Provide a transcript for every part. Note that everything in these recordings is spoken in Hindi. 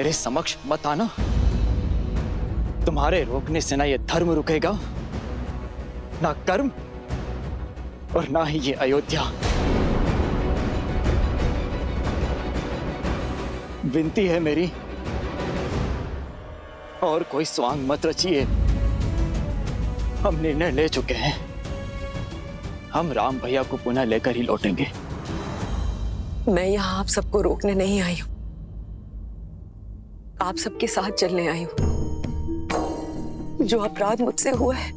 मेरे समक्ष मत आना। तुम्हारे रोकने से ना ये धर्म रुकेगा, ना कर्म, और ना ही ये अयोध्या। विनती है मेरी, और कोई स्वांग मत रचिए। हम निर्णय ले चुके हैं। हम राम भैया को पुनः लेकर ही लौटेंगे। मैं यहाँ आप सबको रोकने नहीं आई हूँ, आप सबके साथ चलने आई हूँ। जो अपराध मुझसे हुआ है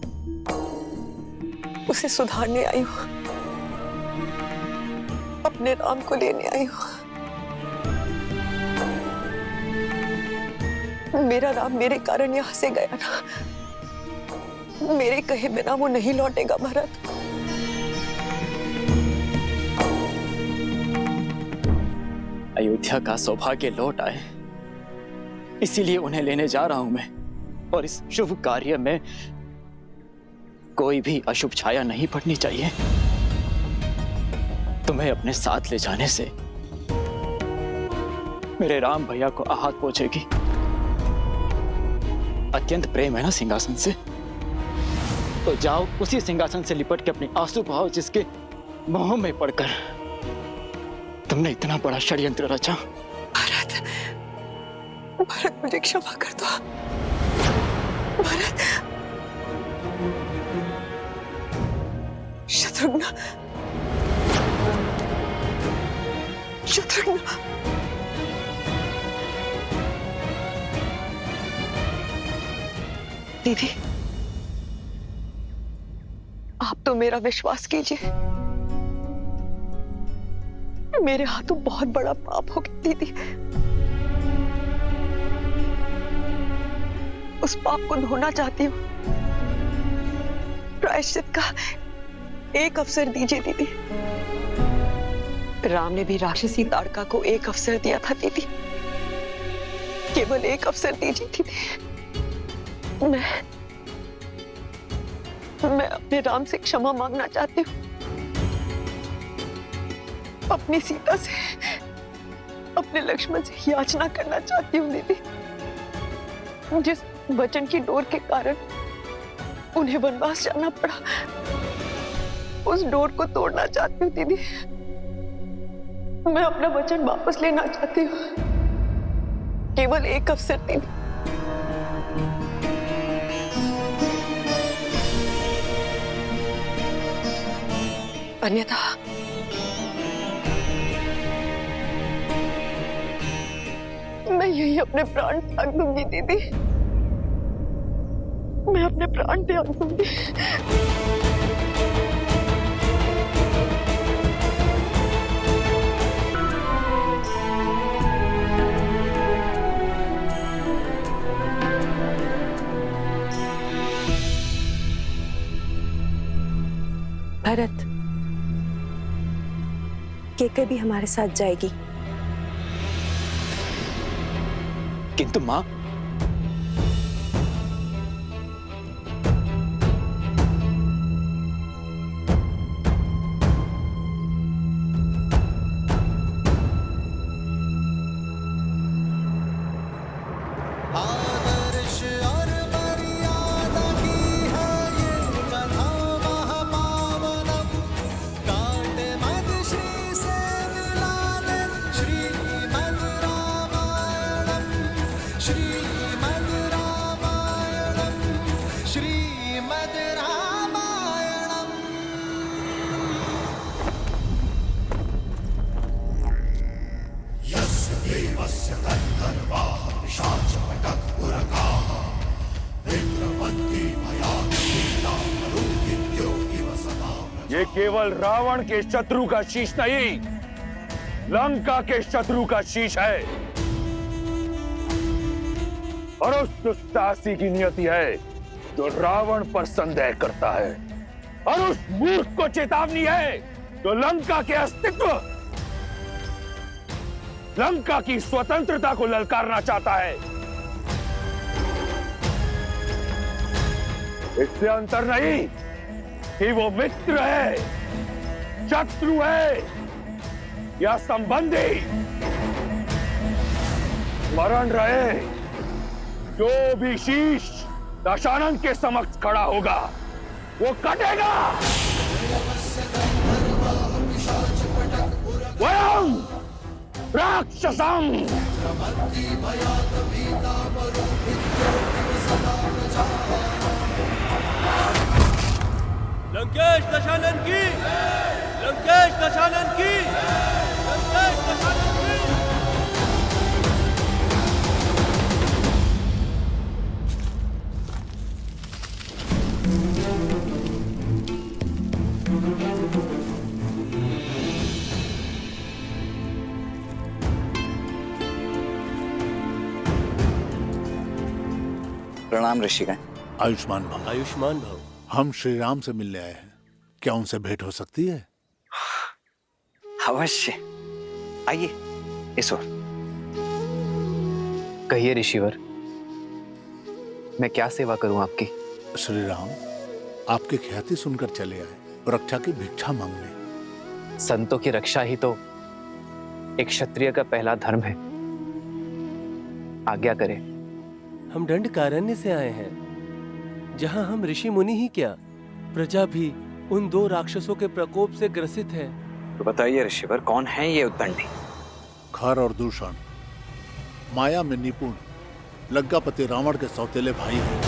उसे सुधारने आई हूँ, अपने राम को लेने आई हूँ। मेरा राम मेरे कारण यहाँ से गया ना, मेरे कहे बिना वो नहीं लौटेगा भरत। अयोध्या का सौभाग्य लौट आए, इसीलिए उन्हें लेने जा रहा हूं मैं। और इस शुभ कार्य में कोई भी अशुभ छाया नहीं पड़नी चाहिए। तुम्हें अपने साथ ले जाने से मेरे राम भैया को आहत पहुंचेगी। अत्यंत प्रेम है ना सिंहासन से, तो जाओ उसी सिंहासन से लिपट के अपने आंसू बहाओ, जिसके मोह में पड़कर तुमने इतना बड़ा षड्यंत्र रचा। भरत, भरत मुझे क्षमा कर दो। भरत, शत्रुघ्न, शत्रुघ्न, दीदी, आप तो मेरा विश्वास कीजिए, मेरे हाथों बहुत बड़ा पाप हो गया दीदी। उस पाप को धोना चाहती हूँ। प्रायश्चित का एक अवसर दीजिए दीदी। राम ने भी राक्षसी ताड़का को एक अवसर दिया था दीदी, केवल एक अवसर दीजिए दीदी। मैं अपने राम से क्षमा मांगना चाहती हूँ, अपनी सीता से, अपने लक्ष्मण से याचना करना चाहती हूँ दीदी। जिस वचन की डोर के कारण उन्हें वनवास जाना पड़ा, उस डोर को तोड़ना चाहती हूँ दीदी। मैं अपना वचन वापस लेना चाहती हूँ, केवल एक अवसर दीदी। अन्यथा मैं यही अपने प्राण त्याग दूंगी दीदी, मैं अपने प्राण त्याग दूंगी। भरत, केकई भी हमारे साथ जाएगी। किंतु मां, ये केवल रावण के शत्रु का शीश नहीं, लंका के शत्रु का शीश है। और उस दुष्टासी की नियति है जो रावण पर संदेह करता है, और उस मूर्ख को चेतावनी है जो लंका के अस्तित्व, लंका की स्वतंत्रता को ललकारना चाहता है। इससे अंतर नहीं कि वो मित्र है, शत्रु है या संबंधी। स्मरण रहे, जो भी शीश दशानन के समक्ष खड़ा होगा वो कटेगा। वयम राक्षसम। लंकेश दशानन की, लंकेश दशानन की, लंकेश दशानन की। प्रणाम ऋषिगण। आयुष्मान भव। आयुष्मान भव। हम श्री राम से मिलने आए हैं, क्या उनसे भेंट हो सकती है? अवश्य, आइए इस ओर। कहिए ऋषिवर, मैं क्या सेवा करूं आपकी? श्री राम आपकी ख्याति सुनकर चले आए, रक्षा की भिक्षा मांगने। संतों की रक्षा ही तो एक क्षत्रिय का पहला धर्म है। आज्ञा करें। हम दंडकारण्य से आए हैं, जहां हम ऋषि मुनि ही क्या, प्रजा भी उन 2 राक्षसों के प्रकोप से ग्रसित है। तो बताइए ऋषिवर, कौन है ये उद्दंडी? खर और दूषण माया में निपुण लंकापति रावण के सौतेले भाई हैं।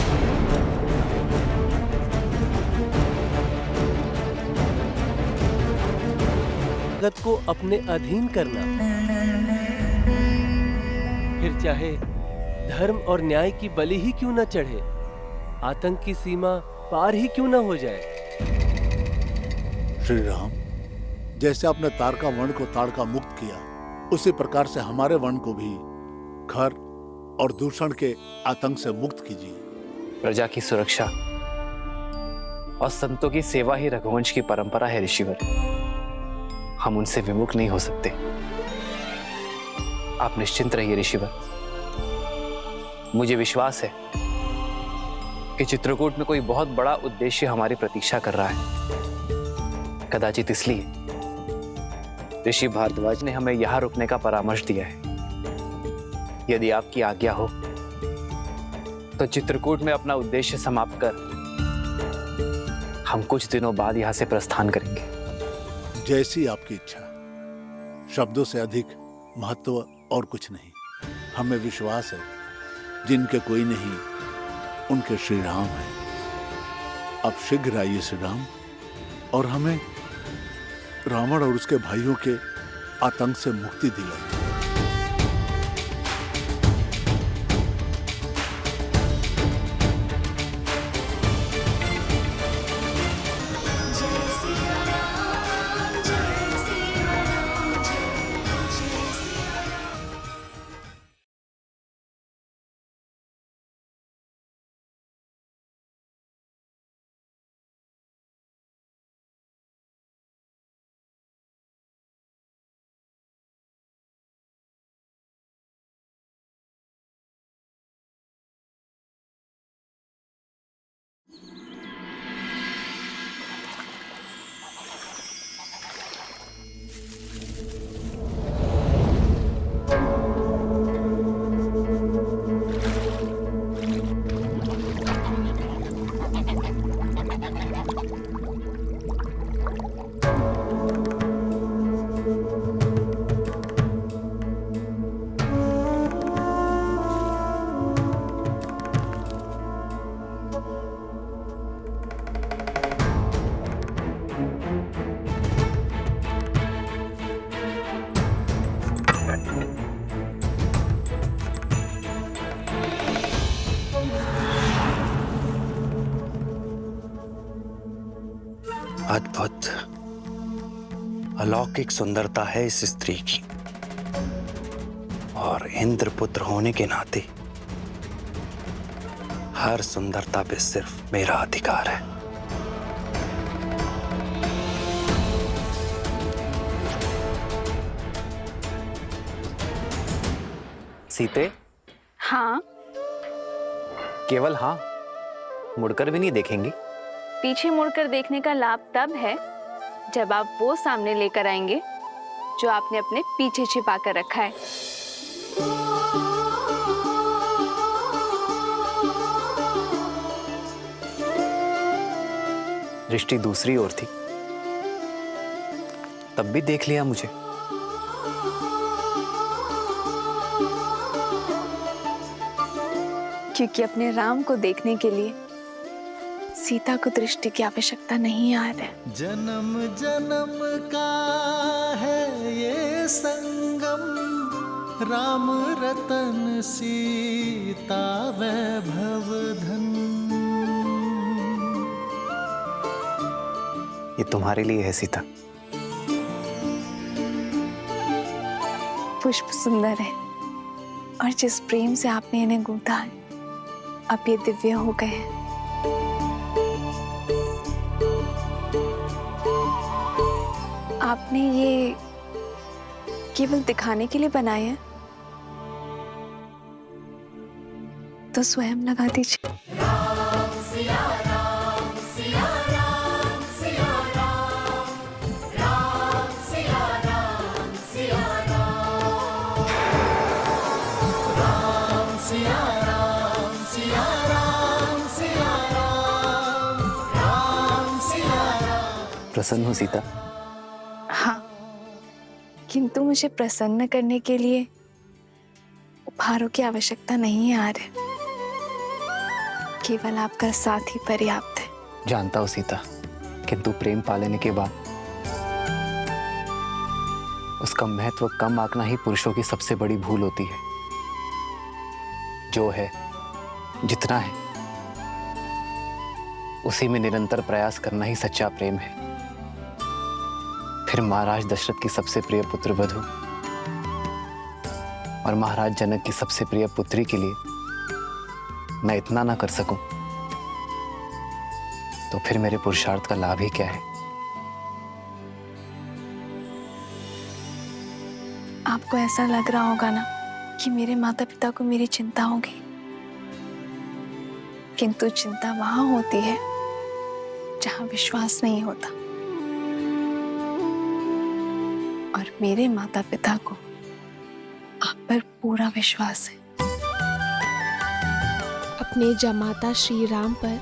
जगत को अपने अधीन करना, फिर चाहे धर्म और न्याय की बलि ही क्यों न चढ़े, आतंक की सीमा पार ही क्यों न हो जाए। श्री राम, जैसे आपने तारका वर्ण को ताड़का मुक्त किया, उसी प्रकार से हमारे वर्ण को भी खर और दूषण के आतंक से मुक्त कीजिए। प्रजा की सुरक्षा और संतों की सेवा ही रघुवंश की परंपरा है ऋषिवर। हम उनसे विमुख नहीं हो सकते। आप निश्चिंत रहिए ऋषिवर। मुझे विश्वास है कि चित्रकूट में कोई बहुत बड़ा उद्देश्य हमारी प्रतीक्षा कर रहा है। कदाचित इसलिए ऋषि भारद्वाज ने हमें यहां रुकने का परामर्श दिया है। यदि आपकी आज्ञा हो तो चित्रकूट में अपना उद्देश्य समाप्त कर हम कुछ दिनों बाद यहां से प्रस्थान करेंगे। जैसी आपकी इच्छा। शब्दों से अधिक महत्व और कुछ नहीं। हमें विश्वास है, जिनके कोई नहीं उनके श्री राम है। अब शीघ्र आइए श्री राम, और हमें रावण और उसके भाइयों के आतंक से मुक्ति दिलाइए। अद्भुत अलौकिक सुंदरता है इस स्त्री की, और इंद्रपुत्र होने के नाते हर सुंदरता पे सिर्फ मेरा अधिकार है। सीते, हाँ, केवल हाँ, मुड़कर भी नहीं देखेंगी? पीछे मुड़कर देखने का लाभ तब है जब आप वो सामने लेकर आएंगे जो आपने अपने पीछे छिपा कर रखा है। दृष्टि दूसरी ओर थी, तब भी देख लिया मुझे। क्योंकि अपने राम को देखने के लिए सीता को दृष्टि की आवश्यकता नहीं आ रहा है। जन्म जन्म का है ये संगम, राम रतन सीता वैभव धन। ये तुम्हारे लिए है सीता। पुष्प सुंदर है और जिस प्रेम से आपने इन्हें गूंथा है, अब ये दिव्य हो गए हैं। आपने ये केवल दिखाने के लिए बनाए हैं, तो स्वयं लगा दीजिए। प्रसन्न हो सीता? हाँ, किंतु मुझे प्रसन्न करने के लिए उपहारों की आवश्यकता नहीं है आर्य। केवल आपका साथ ही पर्याप्त है। जानता हूं सीता, किंतु प्रेम पालेने के बाद उसका महत्व कम आंकना ही पुरुषों की सबसे बड़ी भूल होती है। जो है, जितना है, उसी में निरंतर प्रयास करना ही सच्चा प्रेम है। फिर महाराज दशरथ की सबसे प्रिय पुत्र वधु और महाराज जनक की सबसे प्रिय पुत्री के लिए मैं इतना ना कर सकूं, तो फिर मेरे पुरुषार्थ का लाभ ही क्या है? आपको ऐसा लग रहा होगा ना कि मेरे माता पिता को मेरी चिंता होगी, किंतु चिंता वहां होती है जहां विश्वास नहीं होता। और मेरे माता पिता को आप पर पूरा विश्वास है। अपने जमाता श्री राम पर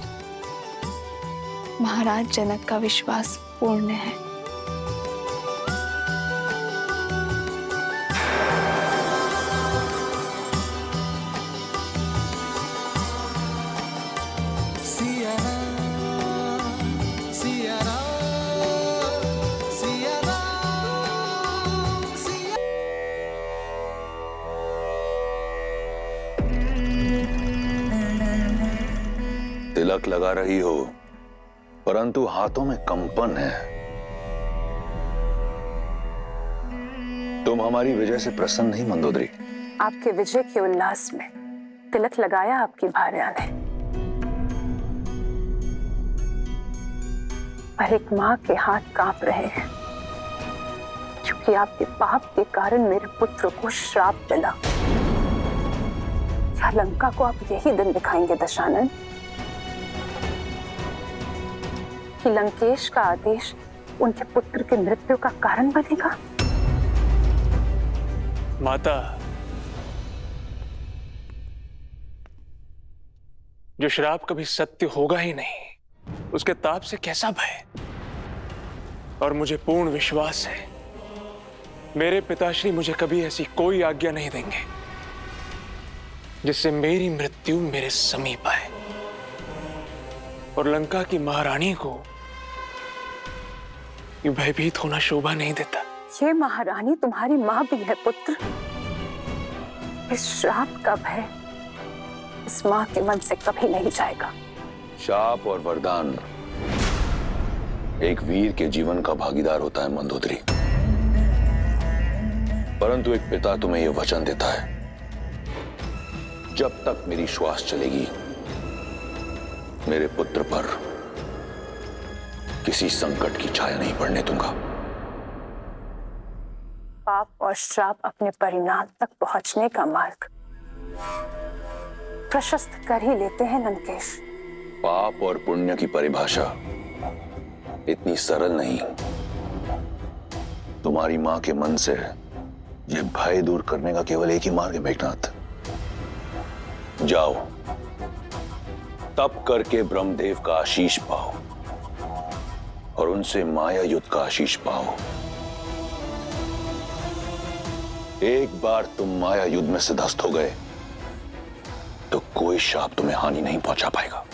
महाराज जनक का विश्वास पूर्ण है। तिलक लगा रही हो, परंतु हाथों में कंपन है। तुम हमारी विजय से प्रसन्न नहीं मंदोदरी? आपके विजय के उल्लास में तिलक लगाया आपकी भार्या ने, पर एक माँ के हाथ कांप रहे हैं, क्योंकि आपके पाप के कारण मेरे पुत्र को श्राप मिला। क्या लंका को आप यही दिन दिखाएंगे दशानन कि लंकेश का आदेश उनके पुत्र की मृत्यु का कारण बनेगा? माता, जो श्राप कभी सत्य होगा ही नहीं, उसके ताप से कैसा भय? और मुझे पूर्ण विश्वास है मेरे पिताश्री मुझे कभी ऐसी कोई आज्ञा नहीं देंगे जिससे मेरी मृत्यु मेरे समीप आए और लंका की महारानी को ये भयभीत होना शोभा नहीं देता। ये महारानी तुम्हारी माँ भी है पुत्र। इस श्राप का भय इस माँ के मन से कभी नहीं जाएगा। शाप और वरदान एक वीर के जीवन का भागीदार होता है मंदोदरी, परंतु एक पिता तुम्हें यह वचन देता है, जब तक मेरी श्वास चलेगी मेरे पुत्र पर किसी संकट की छाया नहीं पड़ने दूंगा। पाप और श्राप अपने परिणाम तक पहुंचने का मार्ग प्रशस्त कर ही लेते हैं लंकेश। पाप और पुण्य की परिभाषा इतनी सरल नहीं। तुम्हारी मां के मन से यह भय दूर करने का केवल एक ही मार्ग है मेघनाथ। जाओ, तप करके ब्रह्मदेव का आशीष पाओ और उनसे माया युद्ध का आशीष पाओ। एक बार तुम माया युद्ध में सिद्धस्त हो गए तो कोई शाप तुम्हें हानि नहीं पहुंचा पाएगा।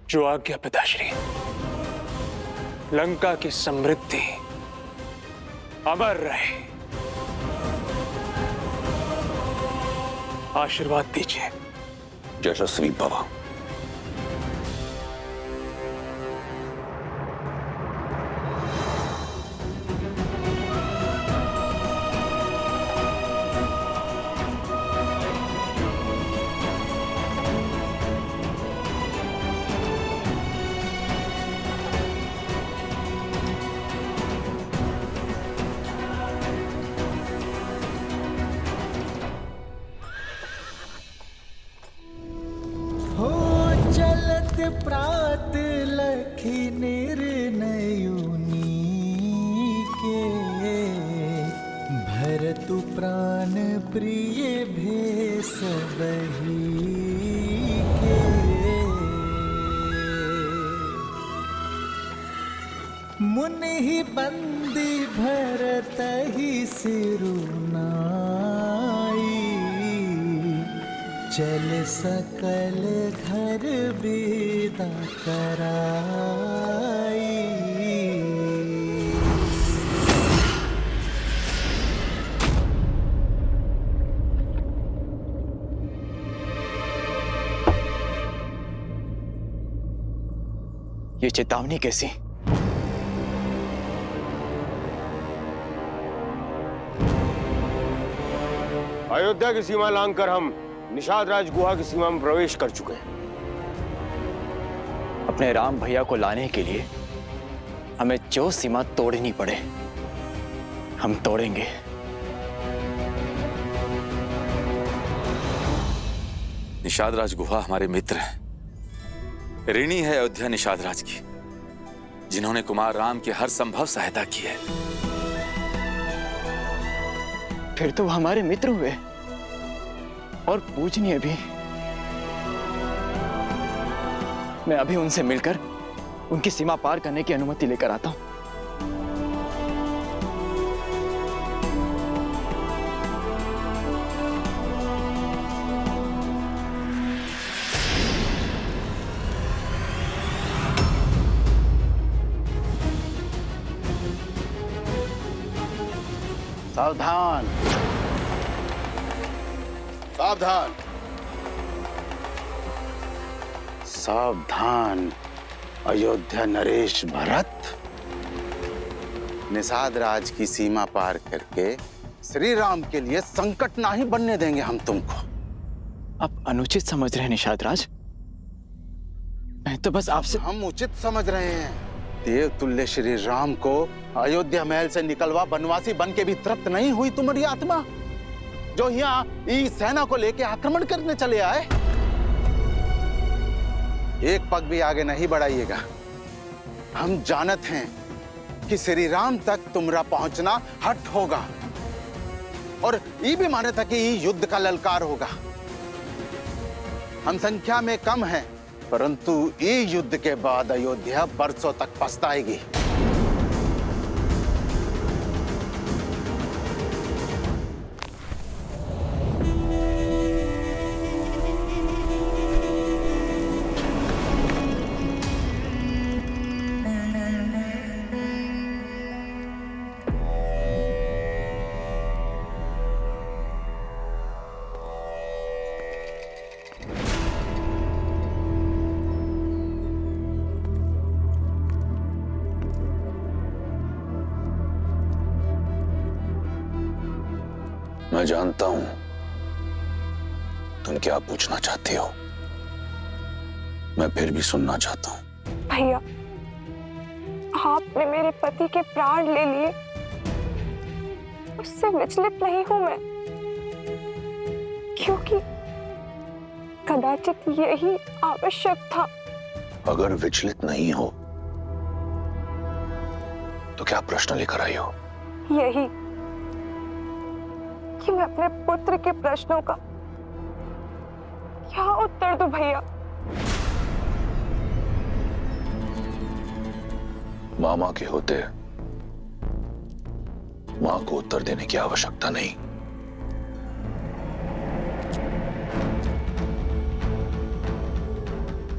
जो आज्ञा पिताश्री। लंका की समृद्धि अमर रहे। आशीर्वाद दीजिए। यशस्वी भव। प्रात लखी निर्णयुनी के भरतु प्राण प्रिय भेष बही के मुनि ही बंदी भरत ही सिरुनाई चल सकल घर विदा कराई। ये चेतावनी कैसी? अयोध्या की सीमा लांघकर हम निषाद राज गुहा की सीमा में प्रवेश कर चुके हैं। अपने राम भैया को लाने के लिए हमें जो सीमा तोड़नी पड़े हम तोड़ेंगे। निषाद राज गुहा हमारे मित्र हैं। ऋणी है अयोध्या निषाद राज की, जिन्होंने कुमार राम की हर संभव सहायता की है। फिर तो वो हमारे मित्र हुए और पूजनीय भी। मैं अभी उनसे मिलकर उनकी सीमा पार करने की अनुमति लेकर आता हूं। सावधान, सावधान, सावधान। अयोध्या नरेश भरत, निषाद राज की सीमा पार करके श्री राम के लिए संकट नहीं बनने देंगे हम तुमको। आप अनुचित समझ रहे हैं निषाद राज। मैं तो बस आपसे। हम उचित समझ रहे हैं। देव तुल्य श्री राम को अयोध्या महल से निकलवा बनवासी बन के भी तृप्त नहीं हुई तुम्हारी आत्मा, जो यहाँ इस सेना को लेके आक्रमण करने चले आए। एक पग भी आगे नहीं बढ़ाइएगा। हम जानत हैं कि श्री राम तक तुम्हारा पहुंचना हट होगा और ये भी माने था कि ये युद्ध का ललकार होगा। हम संख्या में कम हैं, परंतु ये युद्ध के बाद अयोध्या बरसों तक पछताएगी। मैं जानता हूं तुम क्या पूछना चाहती हो। मैं फिर भी सुनना चाहता हूं। भैया, आपने मेरे पति के प्राण ले लिए, उससे विचलित नहीं हूं मैं, क्योंकि कदाचित यही आवश्यक था। अगर विचलित नहीं हो तो क्या प्रश्न लेकर आई हो? यही कि मैं अपने पुत्र के प्रश्नों का क्या उत्तर दूं भैया। मामा के होते मां को उत्तर देने की आवश्यकता नहीं।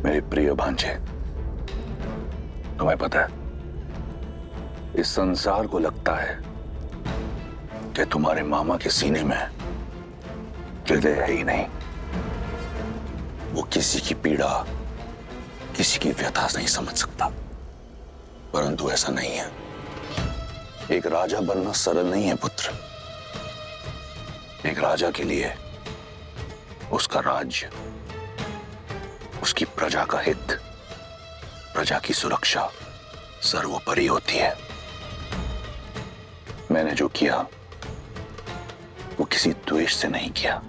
मेरे प्रिय भांजे, तुम्हें पता है इस संसार को लगता है कि तुम्हारे मामा के सीने में हृदय है ही नहीं। वो किसी की पीड़ा, किसी की व्यथा नहीं समझ सकता। परंतु ऐसा नहीं है। एक राजा बनना सरल नहीं है पुत्र। एक राजा के लिए उसका राज्य, उसकी प्रजा का हित, प्रजा की सुरक्षा सर्वोपरि होती है। मैंने जो किया वो किसी द्वेष से नहीं किया।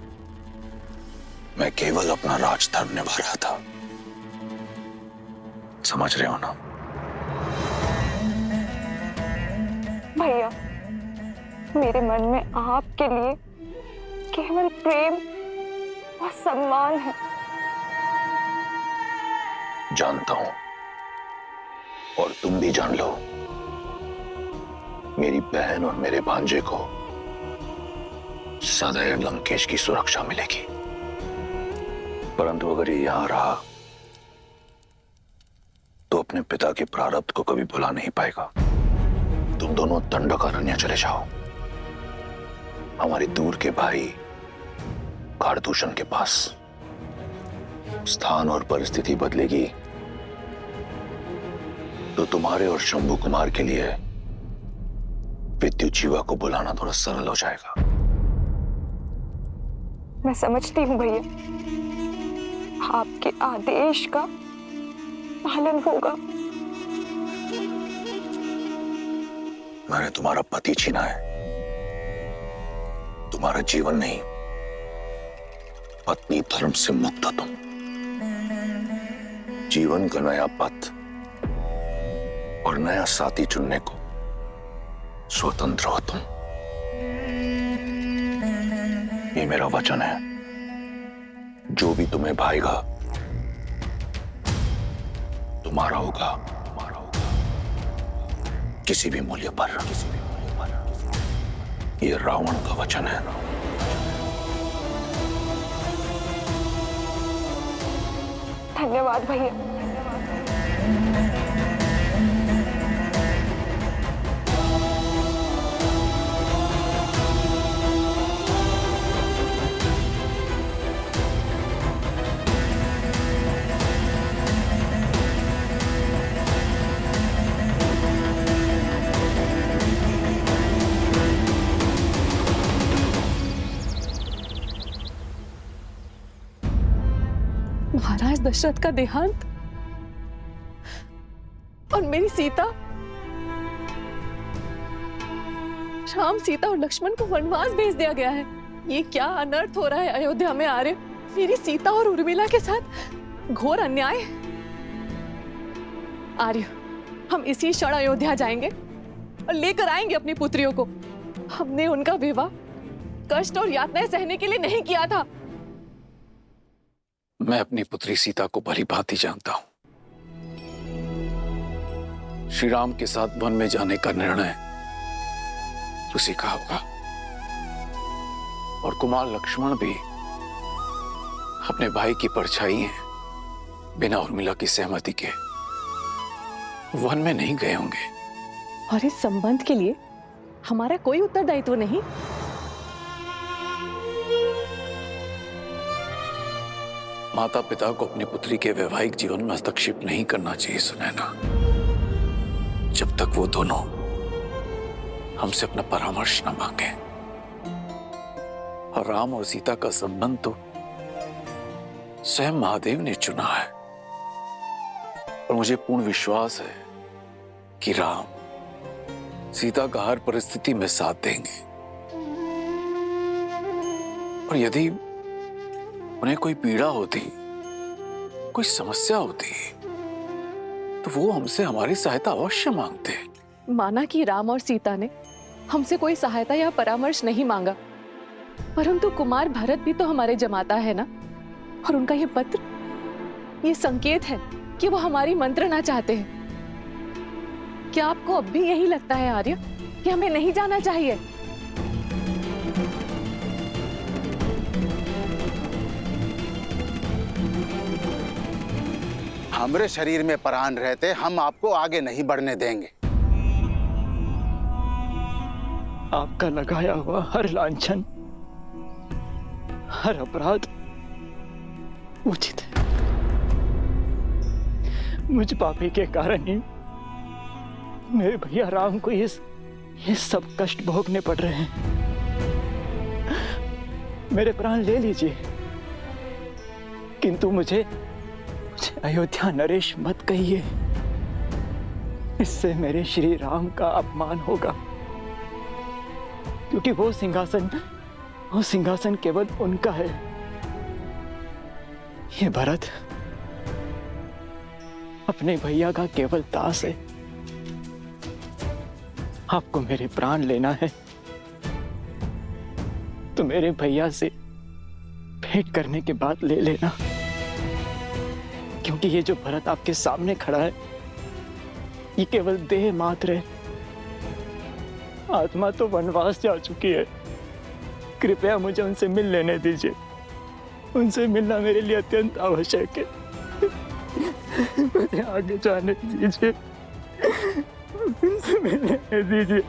मैं केवल अपना राजधर्म निभा रहा था। समझ रहे हो ना? भैया, मेरे मन में आपके लिए केवल प्रेम और सम्मान है। जानता हूं, और तुम भी जान लो। मेरी बहन और मेरे भांजे को सदैव लंकेश की सुरक्षा मिलेगी। परंतु अगर ये यहां रहा तो अपने पिता के प्रारब्ध को कभी भुला नहीं पाएगा। तुम दोनों दंडकारण्य चले जाओ, हमारे दूर के भाई कारदूषण के पास। स्थान और परिस्थिति बदलेगी तो तुम्हारे और शंभू कुमार के लिए विद्युत जीवा को बुलाना थोड़ा सरल हो जाएगा। मैं समझती हूँ भैया, आपके आदेश का पालन होगा। मैंने तुम्हारा पति छीना है, तुम्हारा जीवन नहीं। पत्नी धर्म से मुक्त हो तुम। जीवन का नया पथ और नया साथी चुनने को स्वतंत्र हो तुम। ये मेरा वचन है। जो भी तुम्हें भाएगा तुम्हारा होगा, किसी भी मूल्य पर। ये रावण का वचन है। धन्यवाद भैया। महाराज दशरथ का देहांत और मेरी सीता, राम, सीता और लक्ष्मण को वनवास भेज दिया गया है। ये क्या अनर्थ हो रहा है अयोध्या में आर्य? मेरी सीता और उर्मिला के साथ घोर अन्याय। आर्य, हम इसी क्षण अयोध्या जाएंगे और लेकर आएंगे अपनी पुत्रियों को। हमने उनका विवाह कष्ट और यातनाएं सहने के लिए नहीं किया था। मैं अपनी पुत्री सीता को भली भांति जानता हूं। श्री राम के साथ वन में जाने का निर्णय उसी का होगा। और कुमार लक्ष्मण भी अपने भाई की परछाई हैं, बिना उर्मिला की सहमति के वन में नहीं गए होंगे। और इस संबंध के लिए हमारा कोई उत्तरदायित्व नहीं। माता पिता को अपनी पुत्री के वैवाहिक जीवन में हस्तक्षेप नहीं करना चाहिए सुनैना, जब तक वो दोनों हमसे अपना परामर्श न मांगे। और राम और सीता का संबंध तो स्वयं महादेव ने चुना है। और मुझे पूर्ण विश्वास है कि राम सीता का हर परिस्थिति में साथ देंगे। और यदि उन्हें कोई पीड़ा होती, कोई समस्या होती, तो वो हमसे हमारी सहायता अवश्य मांगते। माना कि राम और सीता ने हमसे कोई सहायता या परामर्श नहीं मांगा, परंतु कुमार भरत भी तो हमारे जमाता है ना। और उनका ये पत्र, ये संकेत है कि वो हमारी मंत्रणा चाहते हैं। क्या आपको अब भी यही लगता है आर्य कि हमें नहीं जाना चाहिए? हमारे शरीर में प्राण रहते हम आपको आगे नहीं बढ़ने देंगे। आपका लगाया हुआ हर लांछन, हर अपराध उचित है। मुझ पापी के कारण ही मेरे भैया राम को ये सब कष्ट भोगने पड़ रहे हैं। मेरे प्राण ले लीजिए, किंतु मुझे अयोध्या नरेश मत कहिए। इससे मेरे श्री राम का अपमान होगा, क्योंकि वो सिंहासन केवल उनका है। ये भरत अपने भैया का केवल दास है। आपको मेरे प्राण लेना है तो मेरे भैया से भेंट करने के बाद ले लेना, क्योंकि ये जो भरत आपके सामने खड़ा है ये केवल देह मात्र है। आत्मा तो वनवास जा चुकी है। कृपया मुझे उनसे मिल लेने दीजिए। उनसे मिलना मेरे लिए अत्यंत आवश्यक है। मुझे आगे जाने दीजिए, उनसे मिलने दीजिए।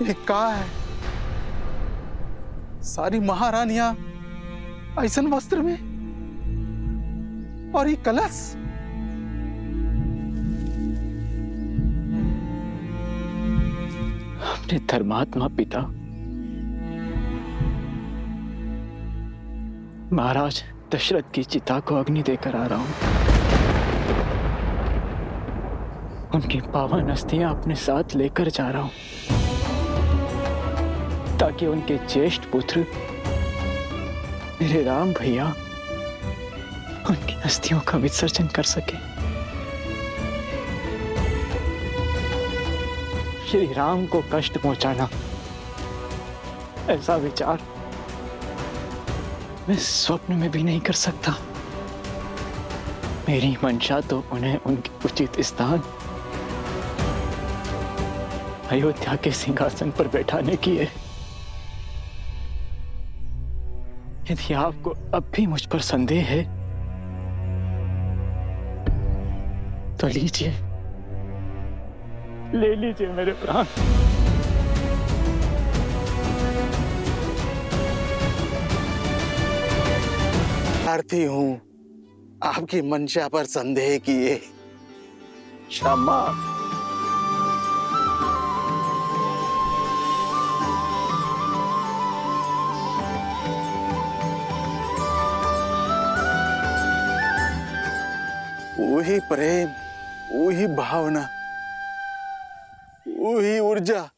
ये का है? सारी महारानियां ऐसन वस्त्र में, और ये कलश। अपने धर्मात्मा पिता महाराज दशरथ की चिता को अग्नि देकर आ रहा हूं। उनकी पावन अस्थियां अपने साथ लेकर जा रहा हूं, ताकि उनके ज्येष्ठ पुत्र मेरे राम भैया उनकी अस्थियों का विसर्जन कर सके। श्री राम को कष्ट पहुंचाना, ऐसा विचार मैं स्वप्न में भी नहीं कर सकता। मेरी मंशा तो उन्हें उनके उचित स्थान अयोध्या के सिंहासन पर बैठाने की है। यदि आपको अब भी मुझ पर संदेह है तो लीजिए, ले लीजिए मेरे प्राण। प्रार्थी हूं आपकी मंशा पर संदेह किए। क्षमा। वही प्रेम, वही भावना, वही ऊर्जा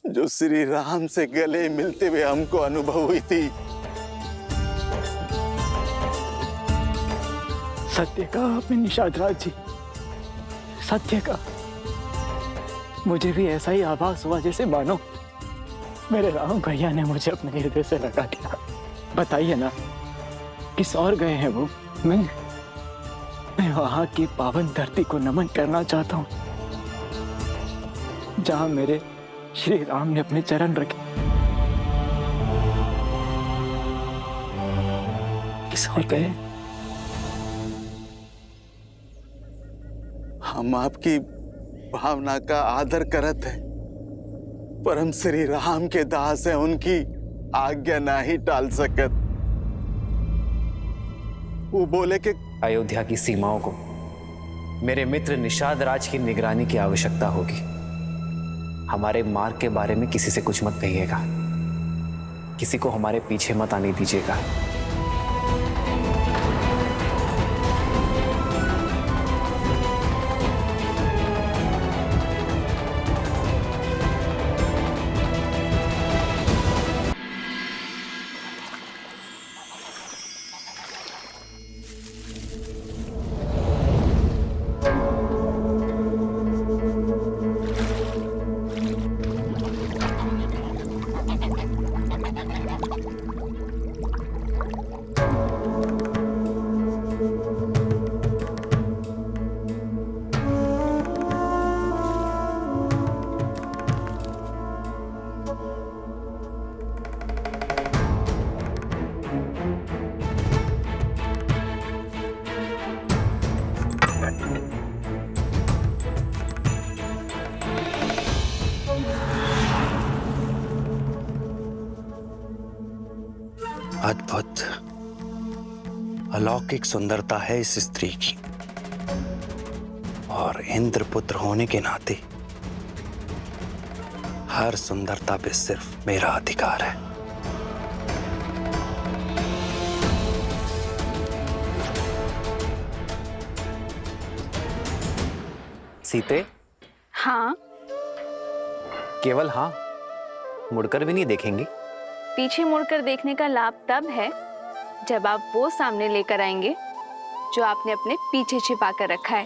जो श्री राम से गले मिलते हुए हमको अनुभव हुई थी। सत्य का आपने निषाद राज जी, सत्य का। मुझे भी ऐसा ही आभास हुआ जैसे मानो मेरे राम भैया ने मुझे अपने हृदय से लगा दिया। बताइए ना, किस और गए हैं वो? मैं वहां की पावन धरती को नमन करना चाहता हूं, जहां मेरे श्री राम ने अपने चरण रखे। किस और गए? हम आपकी भावना का आदर करत हैं, पर हम श्री राम के दास हैं, उनकी आज्ञा नहीं टाल सकत। वो बोले कि अयोध्या की सीमाओं को मेरे मित्र निषाद राज की निगरानी की आवश्यकता होगी। हमारे मार्ग के बारे में किसी से कुछ मत कहिएगा, किसी को हमारे पीछे मत आने दीजिएगा। अद्भुत अलौकिक सुंदरता है इस स्त्री की, और इंद्रपुत्र होने के नाते हर सुंदरता पे सिर्फ मेरा अधिकार है। सीते, हाँ, केवल हाँ, मुड़कर भी नहीं देखेंगी? पीछे मुड़कर देखने का लाभ तब है जब आप वो सामने लेकर आएंगे जो आपने अपने पीछे छिपा कर रखा है।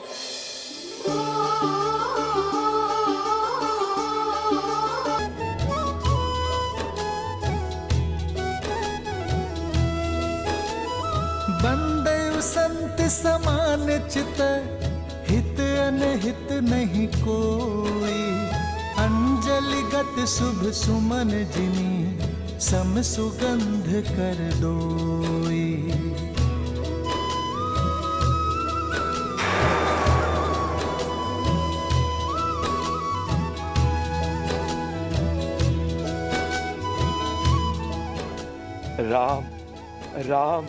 बंदे संत समान चित, हित अनहित नहीं कोई। अंजलिगत शुभ सुमन जिनी, सम सुगंध कर दोई। राम राम।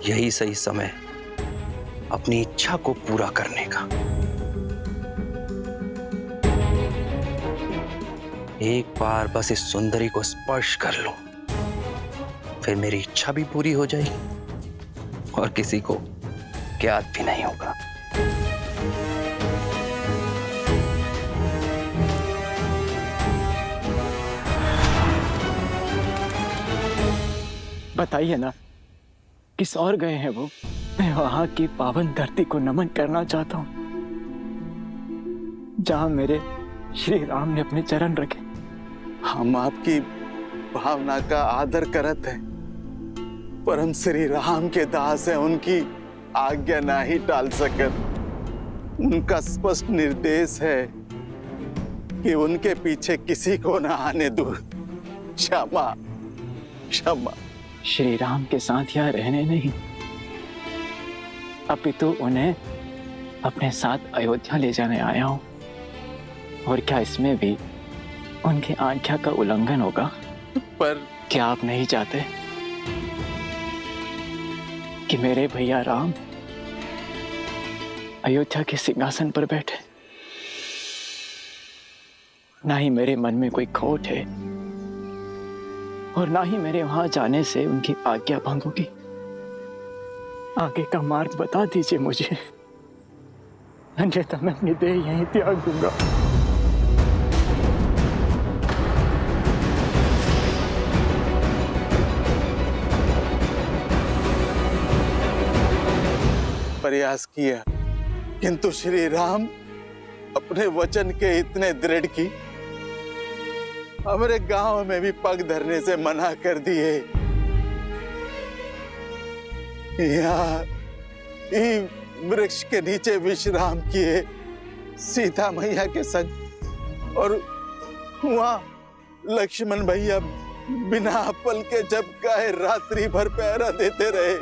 यही सही समय अपनी इच्छा को पूरा करने का। एक बार बस इस सुंदरी को स्पर्श कर लूं, फिर मेरी इच्छा भी पूरी हो जाएगी और किसी को ज्ञात भी नहीं होगा। बताइए ना, किस और गए हैं वो? मैं वहां की पावन धरती को नमन करना चाहता हूं जहां मेरे श्री राम ने अपने चरण रखे। हम आपकी भावना का आदर करते हैं, पर हम श्री राम के दास हैं, उनकी आज्ञा ना ही टाल सकत। उनका स्पष्ट निर्देश है कि उनके पीछे किसी को ना आने दो। क्षमा क्षमा। श्री राम के साथ यहाँ रहने नहीं, अपितु उन्हें अपने साथ अयोध्या ले जाने आया हूं। और क्या इसमें भी उनकी आज्ञा का उल्लंघन होगा? पर क्या आप नहीं चाहते कि मेरे भैया राम अयोध्या के सिंहासन पर बैठे? ना ही मेरे मन में कोई खोट है और ना ही मेरे वहां जाने से उनकी आज्ञा भंग होगी। आगे का मार्ग बता दीजिए मुझे, अन्यथा मैं अपनी देह यहीं त्याग दूंगा। प्रयास किया, किंतु श्री राम अपने वचन के इतने दृढ़ की हमारे गांव में भी पग धरने से मना कर दिए। यहाँ वृक्ष के नीचे विश्राम किए सीता मैया के संग, और वहां लक्ष्मण भैया बिना पल के जब काहे रात्रि भर पहरा देते रहे।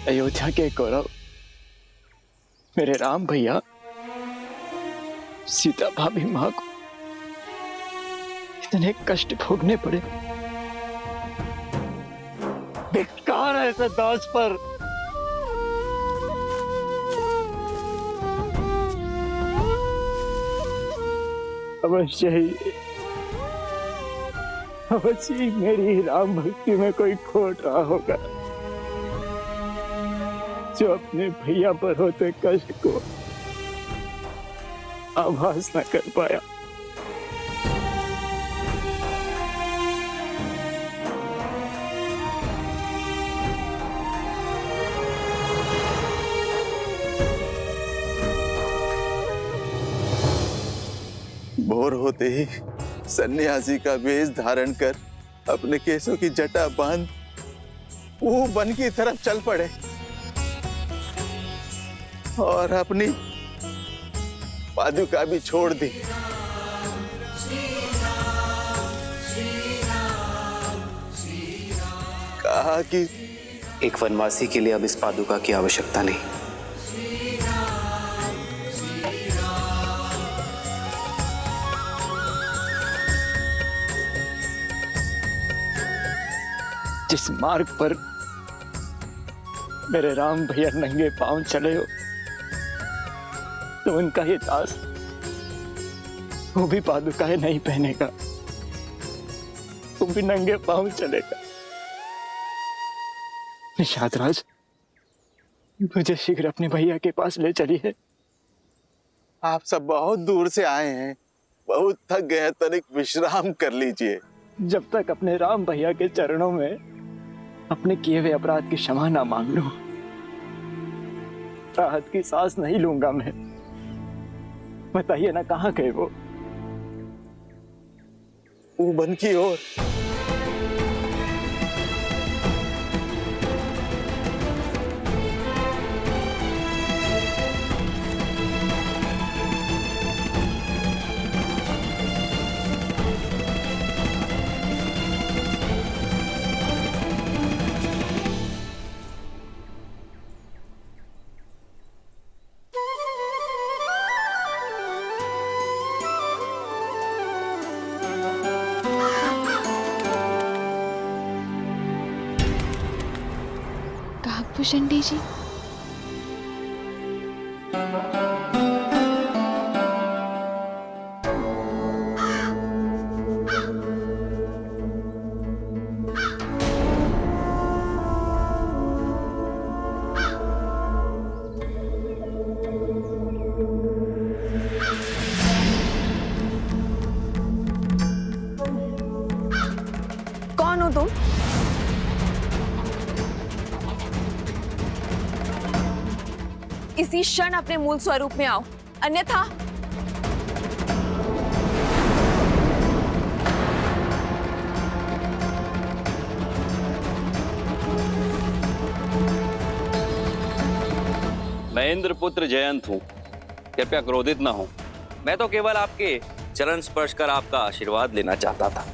अयोध्या के गौरव मेरे राम भैया सीता भाभी मां को इतने कष्ट भोगने पड़े। बेकार है ऐसे दास पर। अवश्य ही मेरी राम भक्ति में कोई खोट रहा होगा, जो अपने भैया पर होते कष्ट को आभास न कर पाया। भोर होते ही सन्यासी का वेश धारण कर अपने केसों की जटा बांध वो वन की तरफ चल पड़े और अपनी पादुका भी छोड़ दी। कहा कि एक वनवासी के लिए अब इस पादुका की आवश्यकता नहीं। जिस मार्ग पर मेरे राम भैया नंगे पांव चले हो, तो उनका ये दास वो भी पादुकाएं नहीं पहनेगा, वो भी नंगे पांव चलेगा। निषाद राज, मुझे शीघ्र अपने भैया के पास ले चलिए। आप सब बहुत दूर से आए हैं, बहुत थक गए हैं, तनिक विश्राम कर लीजिए। जब तक अपने राम भैया के चरणों में अपने किए हुए अपराध की क्षमा ना मांग लूं, राहत की सांस नहीं लूंगा मैं। बताइए ना, कहाँ गए वो? वन की ओर। भूषणी जी, कौन हो तुम? इसी क्षण अपने मूल स्वरूप में आओ, अन्यथा मैं इंद्रपुत्र जयंत हूँ, कृपया क्रोधित ना हो। मैं तो केवल आपके चरण स्पर्श कर आपका आशीर्वाद लेना चाहता था।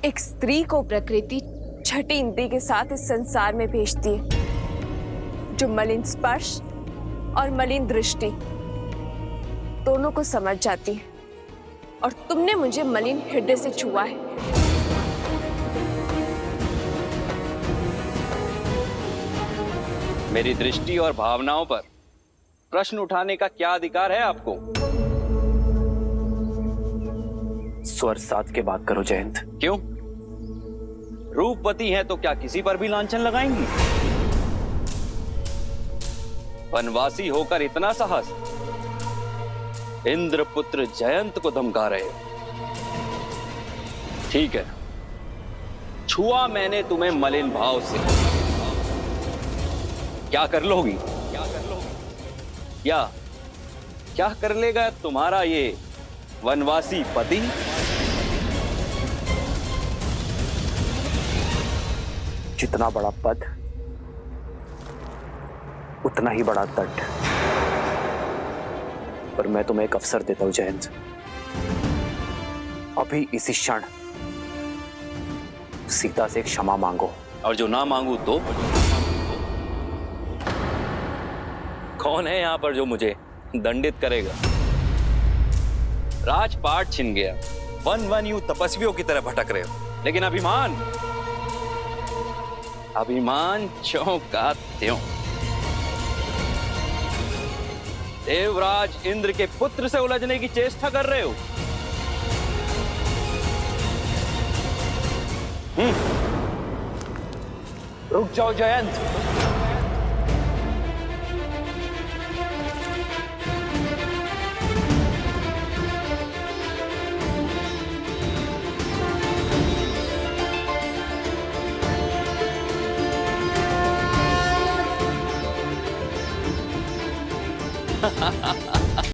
एक स्त्री को प्रकृति छठी इंद्री के साथ इस संसार में भेजती है, जो मलिन स्पर्श और मलिन दृष्टि दोनों को समझ जाती है, और तुमने मुझे मलिन हृदय से छुआ है। मेरी दृष्टि और भावनाओं पर प्रश्न उठाने का क्या अधिकार है आपको? स्वर साध के बात करो जयंत। क्यों? रूपवती हैं तो क्या किसी पर भी लांछन लगाएंगी? वनवासी होकर इतना साहस, इंद्रपुत्र जयंत को धमका रहे हो। ठीक है, छुआ मैंने तुम्हें मलिन भाव से, क्या कर लोगी? क्या कर लेगा तुम्हारा ये वनवासी पति? जितना बड़ा पद उतना ही बड़ा तट। पर मैं तुम्हें एक अवसर देता हूं जयंत, अभी इसी क्षण सीता से एक क्षमा मांगो। और जो ना मांगू तो? कौन है यहां पर जो मुझे दंडित करेगा? राजपाट छिन गया, वन वन यूं तपस्वियों की तरह भटक रहे हो, लेकिन अभिमान ज्यों का त्यों। देवराज इंद्र के पुत्र से उलझने की चेष्टा कर रहे हो। रुक जाओ जयंत।